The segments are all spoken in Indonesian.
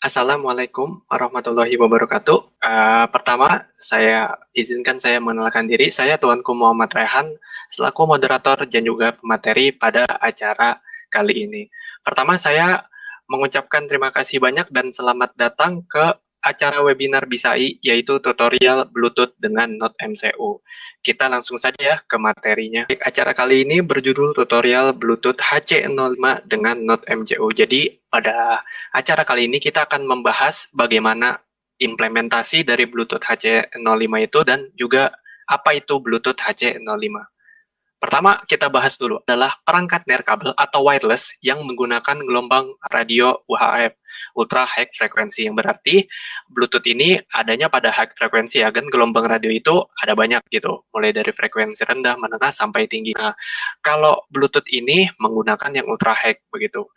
Assalamualaikum warahmatullahi wabarakatuh. Pertama, saya mengenalkan diri. Saya Tuanku Muhammad Rehan, selaku moderator dan juga pemateri pada acara kali ini. Pertama, saya mengucapkan terima kasih banyak dan selamat datang ke acara webinar BISAI, yaitu tutorial Bluetooth dengan Node MCU. Kita langsung saja ke materinya. Acara kali ini berjudul tutorial Bluetooth HC05 dengan Node MCU. Jadi, pada acara kali ini kita akan membahas bagaimana implementasi dari Bluetooth HC05 itu dan juga apa itu Bluetooth HC05. Pertama, kita bahas dulu adalah perangkat nirkabel atau wireless yang menggunakan gelombang radio UHF, ultra high frequency, yang berarti Bluetooth ini adanya pada high frequency ya, kan gelombang radio itu ada banyak gitu, mulai dari frekuensi rendah, menengah, sampai tinggi. Nah, kalau Bluetooth ini menggunakan yang ultra high begitu.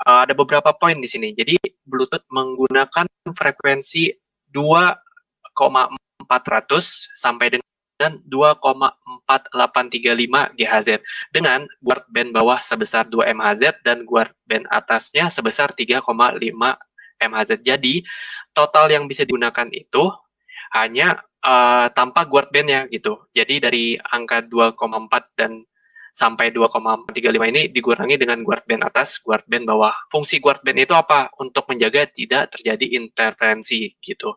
Ada beberapa poin di sini. Jadi, Bluetooth menggunakan frekuensi 2,400 sampai dengan 2,4835 GHz dengan guard band bawah sebesar 2 MHz dan guard band atasnya sebesar 3,5 MHz. Jadi total yang bisa digunakan itu hanya tanpa guard band ya gitu. Jadi dari angka 2,4 dan sampai 2,35 ini dikurangi dengan guard band atas, guard band bawah. Fungsi guard band itu apa? Untuk menjaga tidak terjadi interferensi gitu.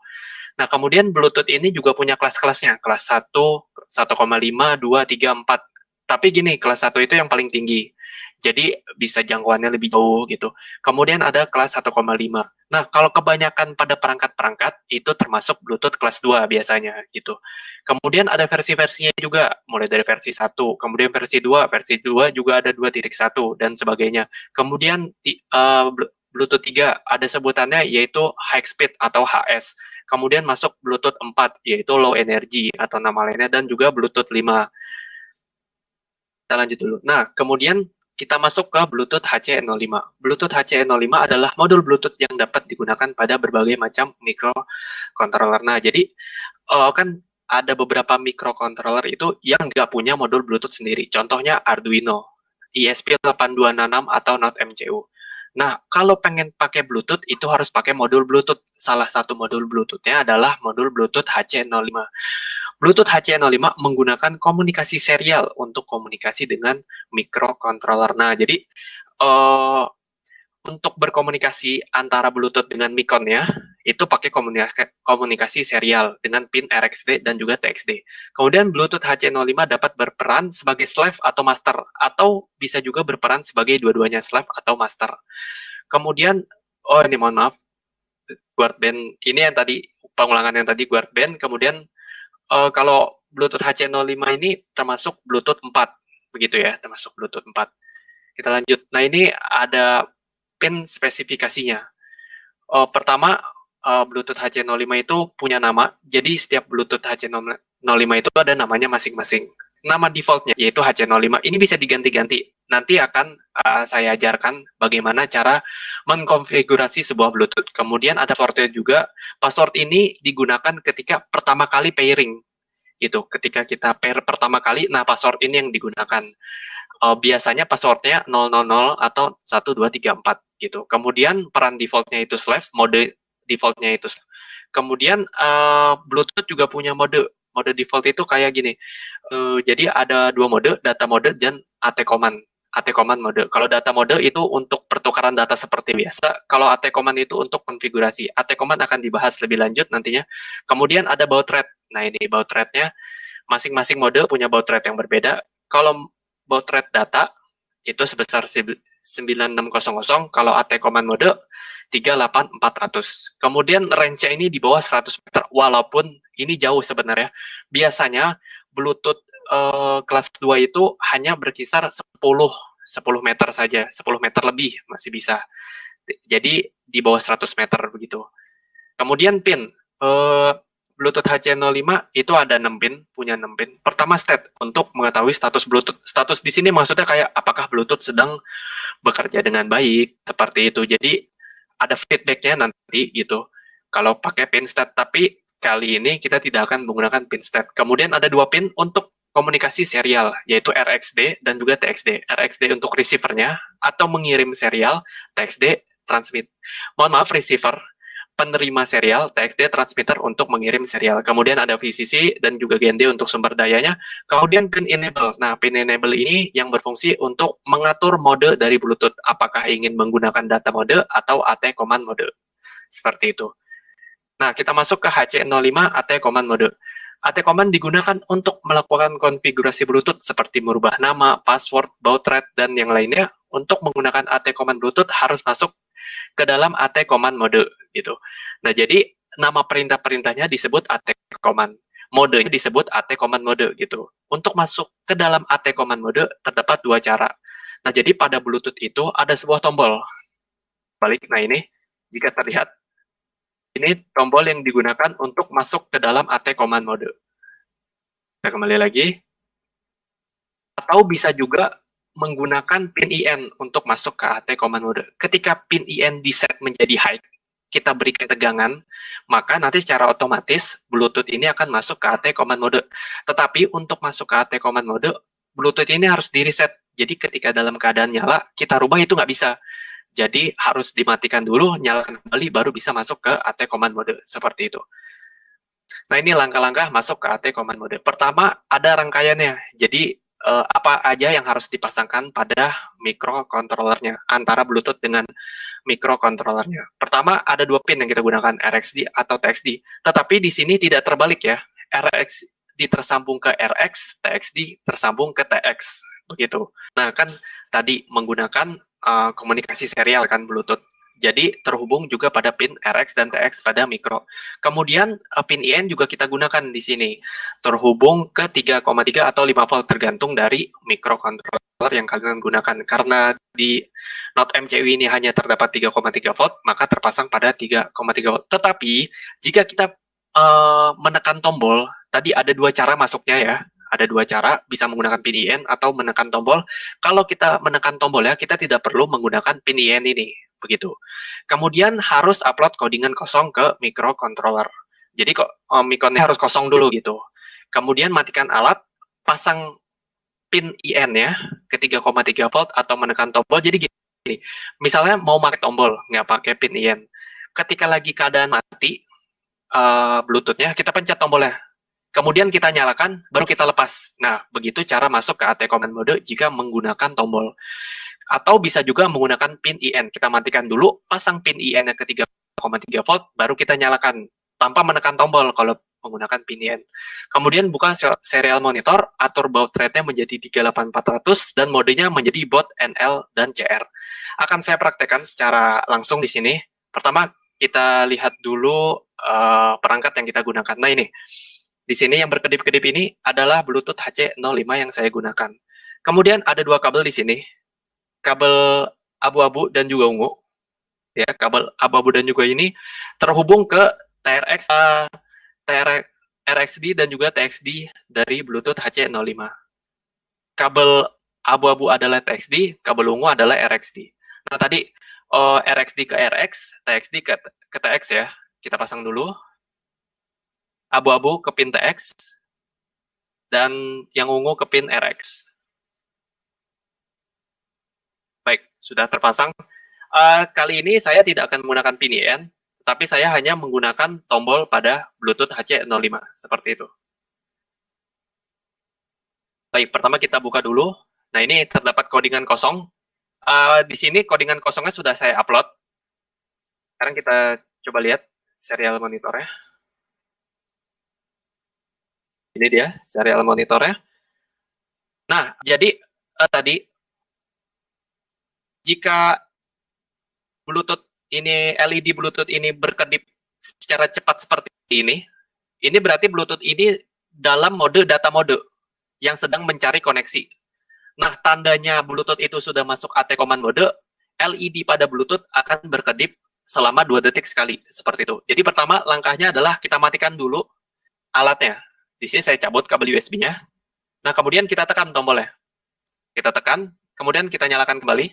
Nah, kemudian Bluetooth ini juga punya kelas-kelasnya, kelas 1, 1,5, 2, 3, 4. Tapi gini, kelas 1 itu yang paling tinggi. Jadi bisa jangkauannya lebih jauh gitu. Kemudian ada kelas 1,5. Nah, kalau kebanyakan pada perangkat-perangkat itu termasuk Bluetooth kelas 2 biasanya gitu. Kemudian ada versi-versinya juga, mulai dari versi 1, kemudian versi 2 juga ada 2.1 dan sebagainya. Kemudian Bluetooth 3 ada sebutannya yaitu high speed atau HS. Kemudian masuk Bluetooth 4, yaitu low energy atau nama lainnya, dan juga Bluetooth 5. Kita lanjut dulu. Nah, kemudian kita masuk ke Bluetooth HC05. Bluetooth HC05 adalah modul Bluetooth yang dapat digunakan pada berbagai macam microcontroller. Nah, jadi kan ada beberapa microcontroller itu yang nggak punya modul Bluetooth sendiri. Contohnya Arduino, ESP8266 atau Node MCU. Nah, kalau pengen pakai Bluetooth, itu harus pakai modul Bluetooth. Salah satu modul Bluetooth-nya adalah modul Bluetooth HC05. Bluetooth HC05 menggunakan komunikasi serial untuk komunikasi dengan microcontroller. Nah, jadi untuk berkomunikasi antara Bluetooth dengan Micron-nya, itu pakai komunikasi serial dengan pin RxD dan juga TXD. Kemudian Bluetooth HC05 dapat berperan sebagai slave atau master, atau bisa juga berperan sebagai dua-duanya slave atau master. Kemudian, ini mohon maaf, guard band, ini yang tadi, pengulangan yang tadi guard band, kemudian kalau Bluetooth HC05 ini termasuk Bluetooth 4, begitu ya, termasuk Bluetooth 4. Kita lanjut. Nah, ini ada pin spesifikasinya. Pertama, Bluetooth HC05 itu punya nama, jadi setiap Bluetooth HC05 itu ada namanya masing-masing. Nama defaultnya yaitu HC05. Ini bisa diganti-ganti. Nanti akan saya ajarkan bagaimana cara mengkonfigurasi sebuah Bluetooth. Kemudian ada passwordnya juga. Password ini digunakan ketika pertama kali pairing. Gitu. Ketika kita pair pertama kali, nah password ini yang digunakan. Biasanya passwordnya 000 atau 1234 gitu. Kemudian peran defaultnya itu slave, mode defaultnya itu. Kemudian Bluetooth juga punya mode. Mode default itu kayak gini. Jadi ada dua mode, data mode dan AT command. AT command mode. Kalau data mode itu untuk pertukaran data seperti biasa. Kalau AT command itu untuk konfigurasi. AT command akan dibahas lebih lanjut nantinya. Kemudian ada baud rate. Nah, ini baud rate-nya masing-masing mode punya baud rate yang berbeda. Kalau baud rate data itu sebesar 9600, kalau AT command mode 38400. Kemudian range-nya ini di bawah 100 meter, walaupun ini jauh sebenarnya. Biasanya Bluetooth kelas 2 itu hanya berkisar 10 meter saja, 10 meter lebih masih bisa. Jadi di bawah 100 meter begitu. Kemudian pin, Bluetooth HC05 itu ada 6 pin, punya 6 pin. Pertama, state untuk mengetahui status Bluetooth. Status di sini maksudnya kayak apakah Bluetooth sedang bekerja dengan baik, seperti itu. Jadi ada feedback-nya nanti gitu. Kalau pakai pin state, tapi kali ini kita tidak akan menggunakan pin state. Kemudian ada 2 pin untuk komunikasi serial, yaitu RxD dan juga TXD. RxD untuk receiver-nya atau mengirim serial, TXD transmit. Mohon maaf, receiver. penerima serial, TXD transmitter untuk mengirim serial. Kemudian ada VCC dan juga GND untuk sumber dayanya. Kemudian pin enable. Nah, pin enable ini yang berfungsi untuk mengatur mode dari Bluetooth. Apakah ingin menggunakan data mode atau AT command mode. Seperti itu. Nah, kita masuk ke HC05 AT command mode. AT command digunakan untuk melakukan konfigurasi Bluetooth seperti merubah nama, password, baud rate, dan yang lainnya. Untuk menggunakan AT command Bluetooth harus masuk ke dalam AT command mode gitu. Nah, jadi nama perintah-perintahnya disebut AT command. Modenya disebut AT command mode gitu. Untuk masuk ke dalam AT command mode terdapat dua cara. Nah, jadi pada Bluetooth itu ada sebuah tombol. Balik, nah ini jika terlihat ini tombol yang digunakan untuk masuk ke dalam AT command mode. Kita kembali lagi. Atau bisa juga menggunakan pin IN untuk masuk ke AT command mode. Ketika pin IN di-set menjadi high, kita berikan tegangan, maka nanti secara otomatis Bluetooth ini akan masuk ke AT command mode. Tetapi untuk masuk ke AT command mode, Bluetooth ini harus di-reset. Jadi ketika dalam keadaan nyala, kita rubah itu nggak bisa. Jadi harus dimatikan dulu, nyalakan kembali, baru bisa masuk ke AT command mode. Seperti itu. Nah, ini langkah-langkah masuk ke AT command mode. Pertama, ada rangkaiannya. Jadi, apa aja yang harus dipasangkan pada microcontrollernya, antara Bluetooth dengan microcontrollernya. Pertama, ada dua pin yang kita gunakan, RxD atau TXD. Tetapi di sini tidak terbalik ya. RxD tersambung ke Rx, TXD tersambung ke TX. Begitu. Nah, kan tadi menggunakan komunikasi serial kan Bluetooth. Jadi terhubung juga pada pin Rx dan Tx pada mikro. Kemudian pin IN juga kita gunakan di sini. Terhubung ke 3,3 atau 5 volt tergantung dari microcontroller yang kalian gunakan. Karena di Note MCU ini hanya terdapat 3,3 volt, maka terpasang pada 3,3 volt. Tetapi jika kita menekan tombol, tadi ada dua cara masuknya ya. Ada dua cara, bisa menggunakan pin IN atau menekan tombol. Kalau kita menekan tombol ya, kita tidak perlu menggunakan pin IN ini. Begitu. Kemudian harus upload codingan kosong ke microcontroller. Jadi kok mikonnya harus kosong dulu gitu. Kemudian matikan alat, pasang pin IN ya ke 3,3 volt atau menekan tombol. Jadi gini, misalnya mau pakai tombol, nggak pakai pin IN. Ketika lagi keadaan mati, Bluetooth-nya, kita pencet tombolnya. Kemudian kita nyalakan, baru kita lepas. Nah, begitu cara masuk ke AT command mode jika menggunakan tombol. Atau bisa juga menggunakan pin IN. Kita matikan dulu, pasang pin IN ke 3,3 volt, baru kita nyalakan tanpa menekan tombol kalau menggunakan pin IN. Kemudian buka serial monitor, atur baud rate-nya menjadi 38400 dan modenya menjadi baud NL dan CR. Akan saya praktekkan secara langsung di sini. Pertama, kita lihat dulu perangkat yang kita gunakan. Nah ini, di sini yang berkedip-kedip ini adalah Bluetooth HC05 yang saya gunakan. Kemudian ada dua kabel di sini. Kabel abu-abu dan juga ungu, ya kabel abu-abu dan juga ini terhubung ke RxD dan juga TXD dari Bluetooth HC05. Kabel abu-abu adalah TXD, kabel ungu adalah RxD. Nah tadi RxD ke Rx, TXD ke TX ya. Kita pasang dulu. Abu-abu ke pin TX dan yang ungu ke pin Rx. Baik, sudah terpasang. Kali ini saya tidak akan menggunakan pin IN, tapi saya hanya menggunakan tombol pada Bluetooth HC05, seperti itu. Baik, pertama kita buka dulu. Nah, ini terdapat codingan kosong. Di sini codingan kosongnya sudah saya upload. Sekarang kita coba lihat serial monitornya. Ini dia serial monitornya. Nah, jadi tadi jika Bluetooth ini, LED Bluetooth ini berkedip secara cepat seperti ini berarti Bluetooth ini dalam mode data mode yang sedang mencari koneksi. Nah, tandanya Bluetooth itu sudah masuk AT command mode, LED pada Bluetooth akan berkedip selama 2 detik sekali, seperti itu. Jadi pertama langkahnya adalah kita matikan dulu alatnya. Di sini saya cabut kabel USB-nya. Nah, kemudian kita tekan tombolnya. Kita tekan, kemudian kita nyalakan kembali.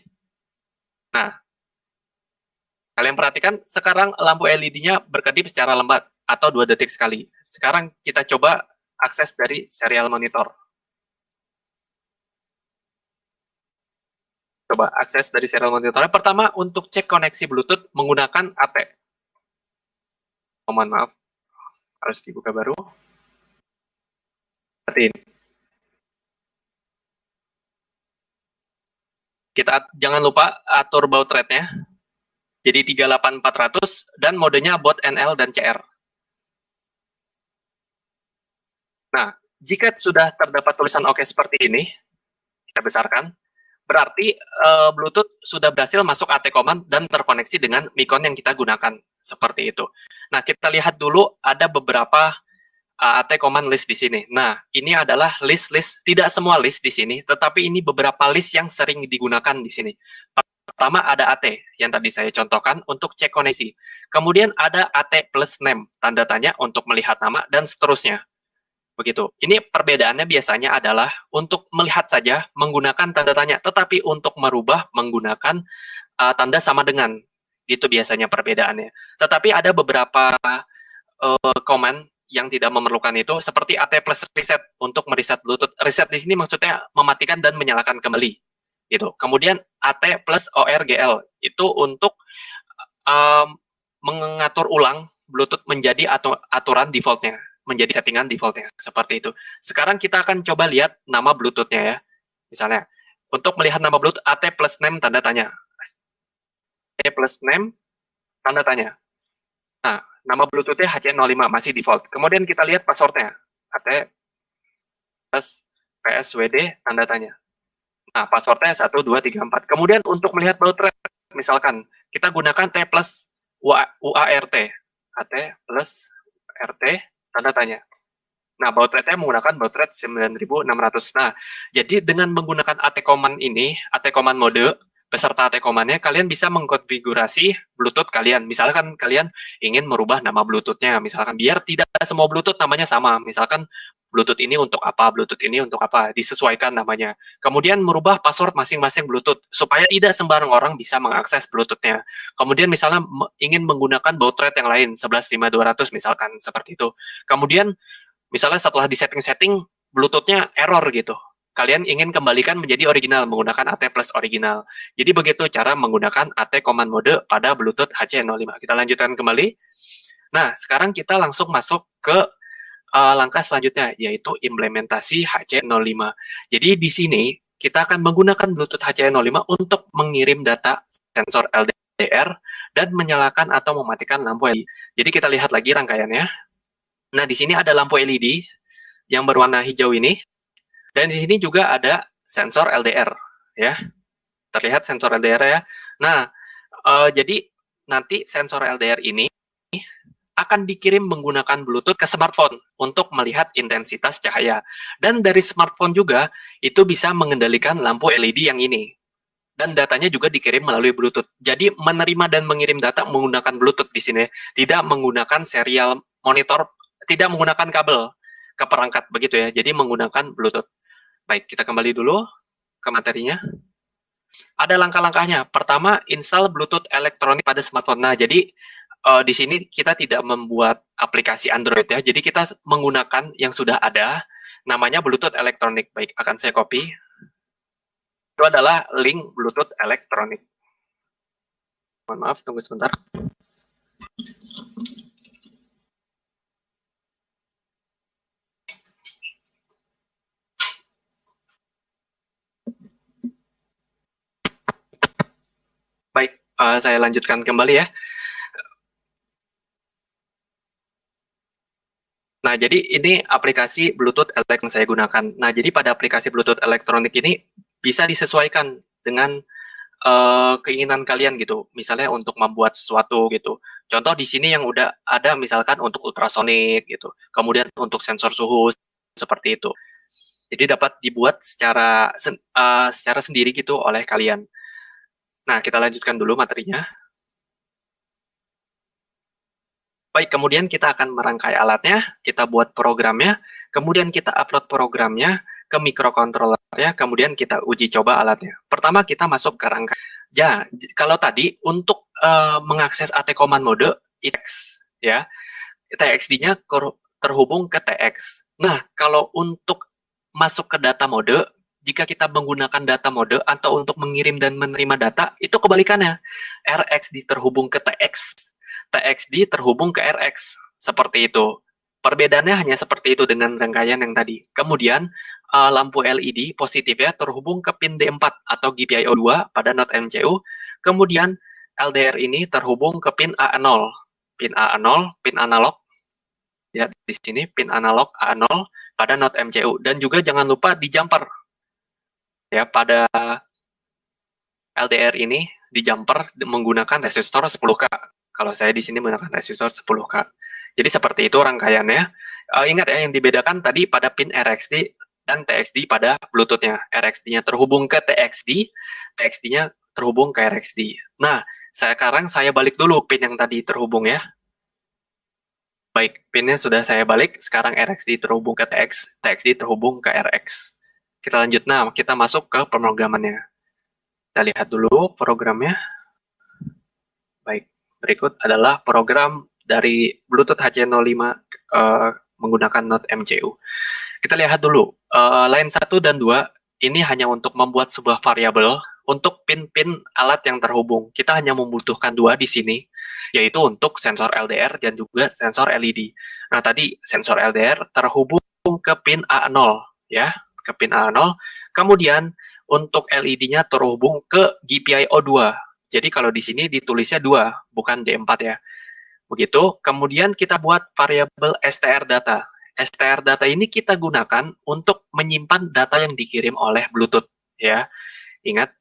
Nah, kalian perhatikan, sekarang lampu LED-nya berkedip secara lambat, atau 2 detik sekali. Sekarang kita coba akses dari serial monitor. Coba akses dari serial monitor. Pertama, untuk cek koneksi Bluetooth menggunakan AT. mohon maaf, harus dibuka baru. Perhatiin. Kita jangan lupa atur baud rate-nya. Jadi 38400 dan modenya baud NL dan CR. Nah, jika sudah terdapat tulisan oke seperti ini, kita besarkan, berarti Bluetooth sudah berhasil masuk AT command dan terkoneksi dengan Micon yang kita gunakan. Seperti itu. Nah, kita lihat dulu ada beberapa AT command list di sini. Nah, ini adalah list-list, tidak semua list di sini, tetapi ini beberapa list yang sering digunakan di sini. Pertama ada AT, yang tadi saya contohkan untuk cek koneksi. Kemudian ada AT plus name, tanda tanya untuk melihat nama, dan seterusnya. Begitu. Ini perbedaannya biasanya adalah untuk melihat saja menggunakan tanda tanya, tetapi untuk merubah menggunakan tanda sama dengan. Itu biasanya perbedaannya. Tetapi ada beberapa command yang tidak memerlukan itu, seperti AT plus reset untuk mereset Bluetooth. Reset di sini maksudnya mematikan dan menyalakan kembali. Gitu. Kemudian AT plus ORGL itu untuk mengatur ulang Bluetooth menjadi aturan defaultnya, menjadi settingan defaultnya, seperti itu. Sekarang kita akan coba lihat nama Bluetooth-nya ya. Misalnya, untuk melihat nama Bluetooth, AT plus name tanda tanya. AT plus name tanda tanya. Nah, nama Bluetooth-nya HC05 masih default. Kemudian kita lihat password-nya. AT plus PSWD tanda tanya. Nah, password-nya 1234. Kemudian untuk melihat baud rate, misalkan kita gunakan T plus UART. AT plus RT tanda tanya. Nah, baud rate-nya menggunakan baud rate 9600. Nah, jadi dengan menggunakan AT command ini, AT command mode, beserta AT command-nya, kalian bisa mengkonfigurasi Bluetooth kalian. Misalkan kalian ingin merubah nama Bluetooth-nya, misalkan biar tidak semua Bluetooth namanya sama. Misalkan Bluetooth ini untuk apa, Bluetooth ini untuk apa, disesuaikan namanya. Kemudian merubah password masing-masing Bluetooth, supaya tidak sembarang orang bisa mengakses Bluetooth-nya. Kemudian misalnya ingin menggunakan baud rate yang lain, 115200 misalkan, seperti itu. Kemudian, misalnya setelah di setting-setting, Bluetooth-nya error gitu. Kalian ingin kembalikan menjadi original, menggunakan AT plus original. Jadi begitu cara menggunakan AT command mode pada Bluetooth HC05. Kita lanjutkan kembali. Nah, sekarang kita langsung masuk ke langkah selanjutnya, yaitu implementasi HC05. Jadi di sini kita akan menggunakan Bluetooth HC05 untuk mengirim data sensor LDR dan menyalakan atau mematikan lampu LED. Jadi kita lihat lagi rangkaiannya. Nah, di sini ada lampu LED yang berwarna hijau ini, dan di sini juga ada sensor LDR, ya. Terlihat sensor LDR ya. Nah, jadi nanti sensor LDR ini akan dikirim menggunakan Bluetooth ke smartphone untuk melihat intensitas cahaya. Dan dari smartphone juga, itu bisa mengendalikan lampu LED yang ini. Dan datanya juga dikirim melalui Bluetooth. Jadi menerima dan mengirim data menggunakan Bluetooth di sini, tidak menggunakan serial monitor, tidak menggunakan kabel ke perangkat begitu ya. Jadi menggunakan Bluetooth. Baik, kita kembali dulu ke materinya. Ada langkah-langkahnya. Pertama, install Bluetooth elektronik pada smartphone. Nah, jadi di sini kita tidak membuat aplikasi Android ya. Jadi kita menggunakan yang sudah ada, namanya Bluetooth elektronik. Baik, akan saya copy. Itu adalah link Bluetooth elektronik. Mohon maaf, tunggu sebentar. Baik, saya lanjutkan kembali ya. Nah, jadi ini aplikasi Bluetooth elektronik yang saya gunakan. Nah, jadi pada aplikasi Bluetooth elektronik ini bisa disesuaikan dengan keinginan kalian gitu. Misalnya untuk membuat sesuatu gitu. Contoh di sini yang udah ada misalkan untuk ultrasonik gitu. Kemudian untuk sensor suhu seperti itu. Jadi dapat dibuat secara sendiri gitu oleh kalian. Nah, kita lanjutkan dulu materinya. Baik, kemudian kita akan merangkai alatnya, kita buat programnya, kemudian kita upload programnya ke microcontroller-nya, kemudian kita uji coba alatnya. Pertama kita masuk ke rangkai. Ya, kalau tadi untuk mengakses AT command mode TX ya, TXD-nya terhubung ke TX. Nah, kalau untuk masuk ke data mode, jika kita menggunakan data mode atau untuk mengirim dan menerima data, itu kebalikannya. RXD terhubung ke TX. TXD terhubung ke RX. Seperti itu. Perbedaannya hanya seperti itu dengan rangkaian yang tadi. Kemudian, lampu LED positifnya terhubung ke pin D4 atau GPIO 2 pada not MCU. Kemudian, LDR ini terhubung ke pin A0. Pin A0, pin analog. Lihat di sini, pin analog A0 pada not MCU. Dan juga jangan lupa di jumper. Ya, pada LDR ini di jumper menggunakan resistor 10K. Kalau saya di sini menggunakan resistor 10K. Jadi seperti itu rangkaiannya. Ingat ya, yang dibedakan tadi pada pin RXD dan TXD pada Bluetooth-nya. RXD-nya terhubung ke TXD, TXD-nya terhubung ke RXD. Nah, sekarang saya balik dulu pin yang tadi terhubung ya. Baik, pinnya sudah saya balik. Sekarang RXD terhubung ke TX, TXD terhubung ke RX. Kita lanjut. Nah, kita masuk ke pemrogramannya. Kita lihat dulu programnya. Baik, berikut adalah program dari Bluetooth HC05 menggunakan not MCU. Kita lihat dulu, line 1 dan 2 ini hanya untuk membuat sebuah variabel untuk pin-pin alat yang terhubung. Kita hanya membutuhkan 2 di sini, yaitu untuk sensor LDR dan juga sensor LED. Nah, tadi sensor LDR terhubung ke pin A0, ya, ke pin A0. Kemudian untuk LED-nya terhubung ke GPIO 2. Jadi kalau di sini ditulisnya 2, bukan D4 ya. Begitu. Kemudian kita buat variabel str data. Str data ini kita gunakan untuk menyimpan data yang dikirim oleh Bluetooth, ya. Ingat,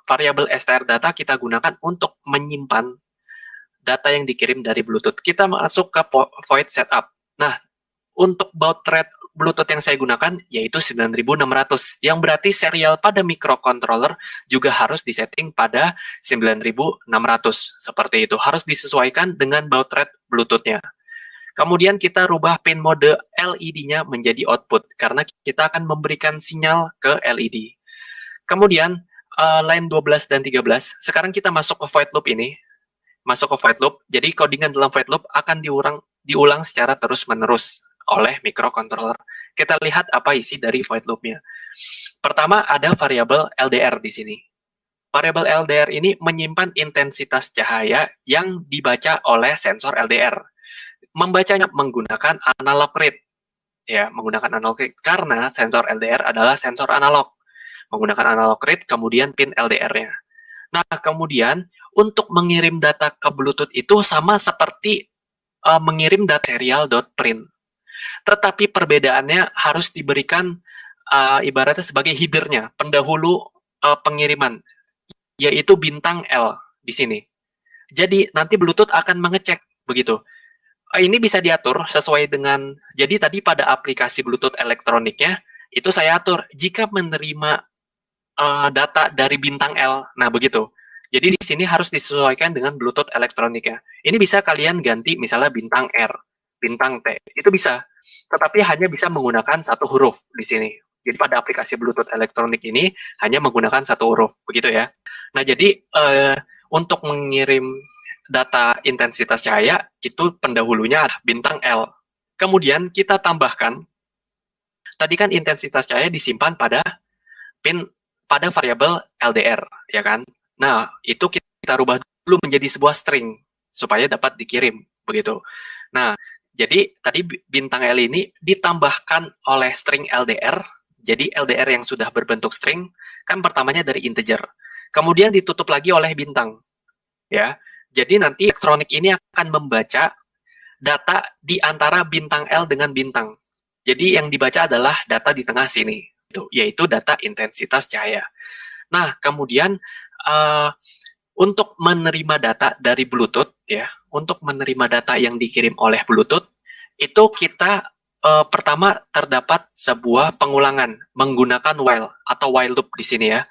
variabel str data kita gunakan untuk menyimpan data yang dikirim dari Bluetooth. Kita masuk ke void setup. Nah, untuk baud rate Bluetooth yang saya gunakan yaitu 9600, yang berarti serial pada microcontroller juga harus disetting pada 9600. Seperti itu, harus disesuaikan dengan baud rate Bluetooth-nya. Kemudian kita rubah pin mode LED-nya menjadi output, karena kita akan memberikan sinyal ke LED. Kemudian, line 12 dan 13, sekarang kita masuk ke void loop ini. Masuk ke void loop, jadi codingan dalam void loop akan diulang secara terus-menerus oleh microcontroller. Kita lihat apa isi dari void loop-nya. Pertama, ada variabel LDR di sini. Variabel LDR ini menyimpan intensitas cahaya yang dibaca oleh sensor LDR. Membacanya menggunakan analog read. Ya, menggunakan analog read karena sensor LDR adalah sensor analog. Menggunakan analog read, kemudian pin LDR-nya. Nah, kemudian untuk mengirim data ke Bluetooth itu sama seperti mengirim data serial.print. Tetapi perbedaannya harus diberikan ibaratnya sebagai header-nya, pendahulu pengiriman, yaitu bintang L di sini. Jadi nanti Bluetooth akan mengecek begitu. Ini bisa diatur sesuai dengan, jadi tadi pada aplikasi Bluetooth elektroniknya, itu saya atur jika menerima data dari bintang L. Nah, begitu. Jadi di sini harus disesuaikan dengan Bluetooth elektroniknya. Ini bisa kalian ganti misalnya bintang R, bintang T. Itu bisa. Tetapi hanya bisa menggunakan satu huruf di sini. Jadi pada aplikasi Bluetooth elektronik ini hanya menggunakan satu huruf, begitu ya. Nah, jadi untuk mengirim data intensitas cahaya itu pendahulunya adalah bintang L. Kemudian kita tambahkan, tadi kan intensitas cahaya disimpan pada variabel LDR, ya kan? Nah, itu kita rubah dulu menjadi sebuah string supaya dapat dikirim, begitu. Nah, jadi tadi bintang L ini ditambahkan oleh string LDR. Jadi LDR yang sudah berbentuk string kan pertamanya dari integer. Kemudian ditutup lagi oleh bintang. Ya. Jadi nanti elektronik ini akan membaca data di antara bintang L dengan bintang. Jadi yang dibaca adalah data di tengah sini, yaitu data intensitas cahaya. Nah, kemudian untuk menerima data dari Bluetooth, ya, untuk menerima data yang dikirim oleh Bluetooth, itu kita pertama terdapat sebuah pengulangan menggunakan while atau while loop di sini ya.